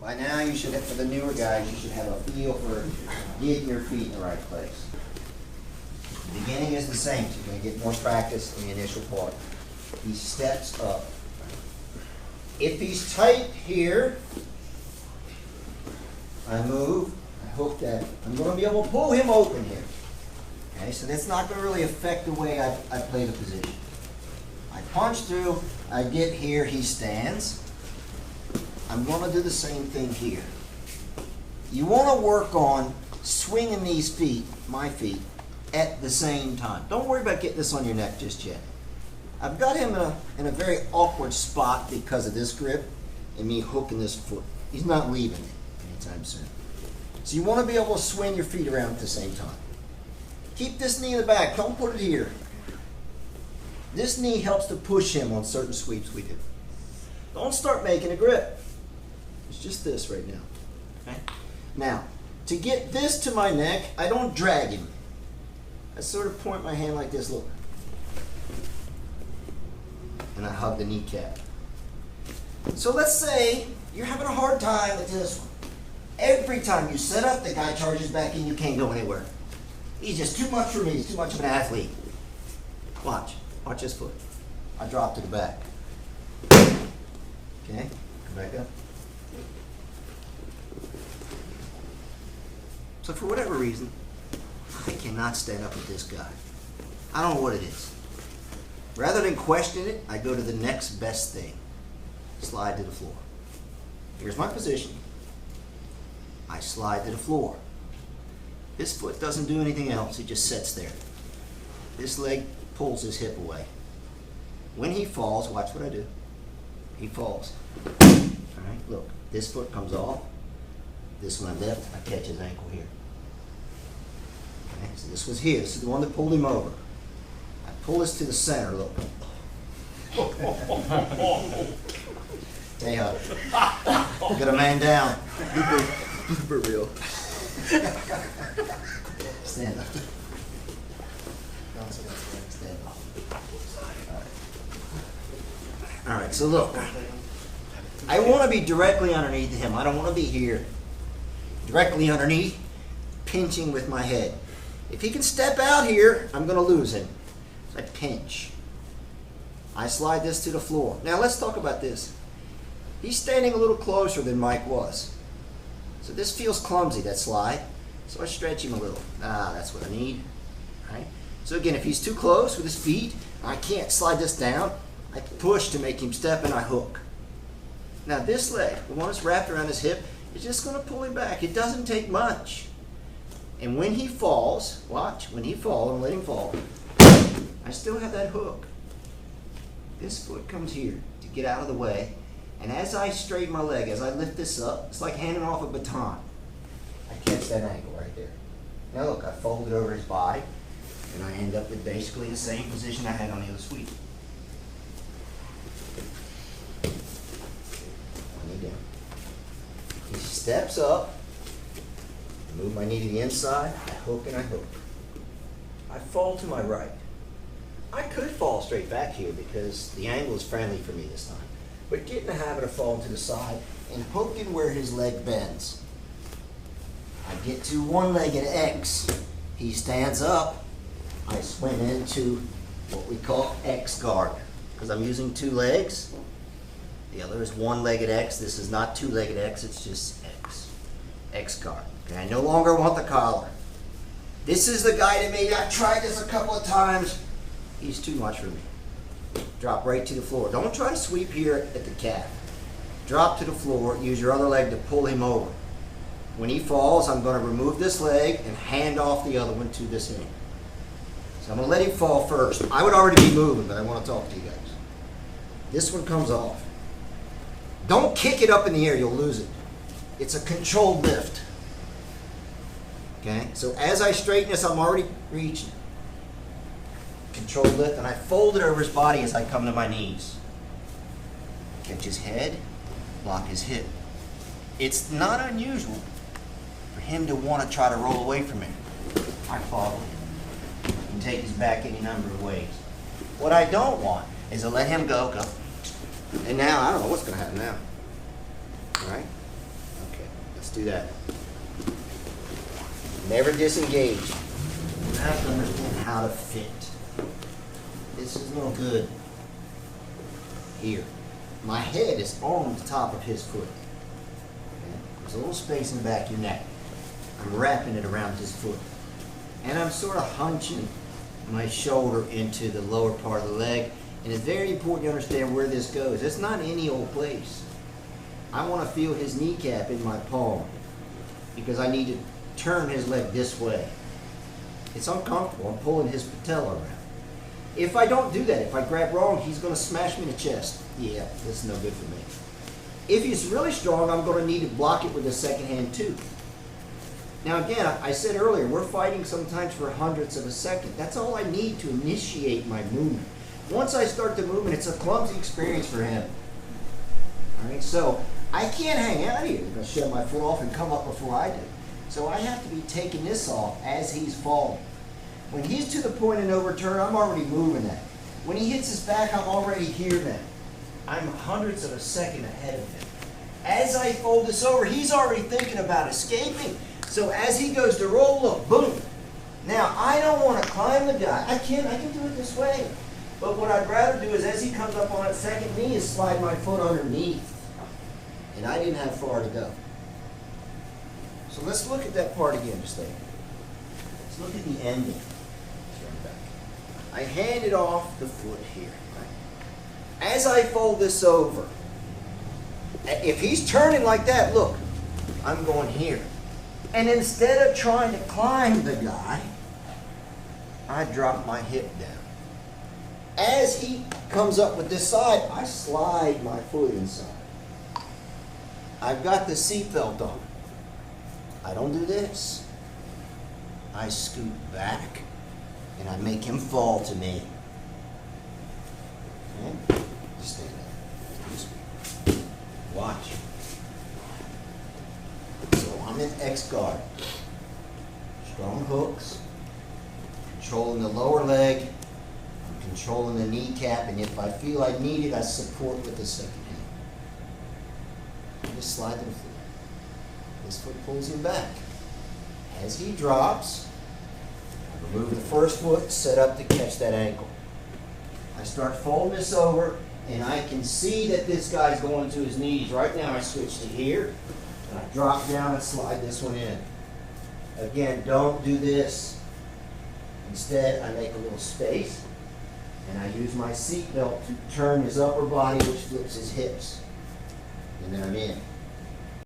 By now, you should have, for the newer guys, you should have a feel for getting your feet in the right place. The beginning is the same, so you're going to get more practice in the initial part. He steps up. If he's tight here, I move, I hook that. I'm going to be able to pull him open here. Okay, so that's not going to really affect the way I play the position. I punch through, I get here, he stands. I'm going to do the same thing here. You want to work on swinging these feet, my feet, at the same time. Don't worry about getting this on your neck just yet. I've got him in a very awkward spot because of this grip and me hooking this foot. He's not leaving it anytime soon. So you want to be able to swing your feet around at the same time. Keep this knee in the back. Don't put it here. This knee helps to push him on certain sweeps we do. Don't start making a grip. It's just this right now. Okay? Now, to get this to my neck, I don't drag him. I sort of point my hand like this, look. And I hug the kneecap. So let's say you're having a hard time with this one. Every time you set up, the guy charges back and you can't go anywhere. He's just too much for me. He's too much of an athlete. Watch. Watch this foot. I drop to the back. Okay? Come back up. So for whatever reason, I cannot stand up with this guy. I don't know what it is. Rather than question it, I go to the next best thing. Slide to the floor. Here's my position. I slide to the floor. This foot doesn't do anything else. It just sits there. This leg pulls his hip away. When he falls, watch what I do. He falls. All right, look. This foot comes off. This one I lift. I catch his ankle here. Okay, so this was his. This is the one that pulled him over. I pull this to the center. Look. Hey, Hug. Get a man down. For real. Stand up. Stand up. All right, so look. I want to be directly underneath him. I don't want to be here. Directly underneath, pinching with my head. If he can step out here, I'm going to lose him. So I pinch. I slide this to the floor. Now let's talk about this. He's standing a little closer than Mike was. So this feels clumsy, that slide. So I stretch him a little. That's what I need. All right. So again, if he's too close with his feet, I can't slide this down. I push to make him step and I hook. Now this leg, the one that's wrapped around his hip, is just going to pull him back. It doesn't take much. And when he falls, watch, when he falls, I'm letting him fall, I still have that hook. This foot comes here to get out of the way. And as I straighten my leg, as I lift this up, it's like handing off a baton. I catch that ankle right there. Now look, I fold it over his body, and I end up with basically the same position I had on the other sweep. My knee down. He steps up, I move my knee to the inside, I hook and I hook. I fall to my right. I could fall straight back here because the angle is friendly for me this time. But get in the habit of falling to the side and hooking where his leg bends. I get to one-legged X. He stands up. I swing into what we call X guard because I'm using two legs. The other is one-legged X. This is not two-legged X. It's just X. X guard. Okay, I no longer want the collar. This is the guy to me. I've tried this a couple of times. He's too much for me. Drop right to the floor. Don't try to sweep here at the calf. Drop to the floor. Use your other leg to pull him over. When he falls, I'm going to remove this leg and hand off the other one to this knee. So I'm going to let him fall first. I would already be moving, but I want to talk to you guys. This one comes off. Don't kick it up in the air. You'll lose it. It's a controlled lift. Okay? So as I straighten this, I'm already reaching. Controlled lift, and I fold it over his body as I come to my knees. Catch his head, block his hip. It's not unusual for him to want to try to roll away from me. I follow him. He can take his back any number of ways. What I don't want is to let him go. And now, I don't know what's going to happen now. All right? Let's do that. Never disengage. You have to understand how to fit. This is no good. Here. My head is on the top of his foot. Okay? There's a little space in the back of your neck. I'm wrapping it around his foot. And I'm sort of hunching my shoulder into the lower part of the leg. And it's very important to understand where this goes. It's not any old place. I want to feel his kneecap in my palm because I need to turn his leg this way. It's uncomfortable. I'm pulling his patella around. If I don't do that, if I grab wrong, he's going to smash me in the chest. Yeah, this is no good for me. If he's really strong, I'm going to need to block it with the second hand too. Now again, I said earlier, we're fighting sometimes for hundredths of a second. That's all I need to initiate my movement. Once I start the movement, it's a clumsy experience for him. All right, so I can't hang out here. He's going to shove my foot off and come up before I do. So I have to be taking this off as he's falling. When he's to the point of no return, I'm already moving that. When he hits his back, I'm already here then. I'm hundredths of a second ahead of him. As I fold this over, he's already thinking about escaping. So as he goes to roll, look, boom. Now, I don't want to climb the guy. I can do it this way. But what I'd rather do is as he comes up on that second knee is slide my foot underneath. And I didn't have far to go. So let's look at that part again just there. Let's look at the ending. I handed off the foot here. Right? As I fold this over, if he's turning like that, look, I'm going here. And instead of trying to climb the guy, I drop my hip down. As he comes up with this side, I slide my foot inside. I've got the seatbelt on. I don't do this. I scoot back and I make him fall to me. Okay? Just stay there. Watch. So I'm in X guard. Strong hooks. Controlling the lower leg. I'm controlling the kneecap, and if I feel I need it, I support with the second hand. I just slide the foot. This foot pulls him back. As he drops, I remove the first foot, set up to catch that ankle. I start folding this over, and I can see that this guy's going to his knees. Right now I switch to here, and I drop down and slide this one in. Again, don't do this. Instead, I make a little space, and I use my seat belt to turn his upper body, which flips his hips. And then I'm in.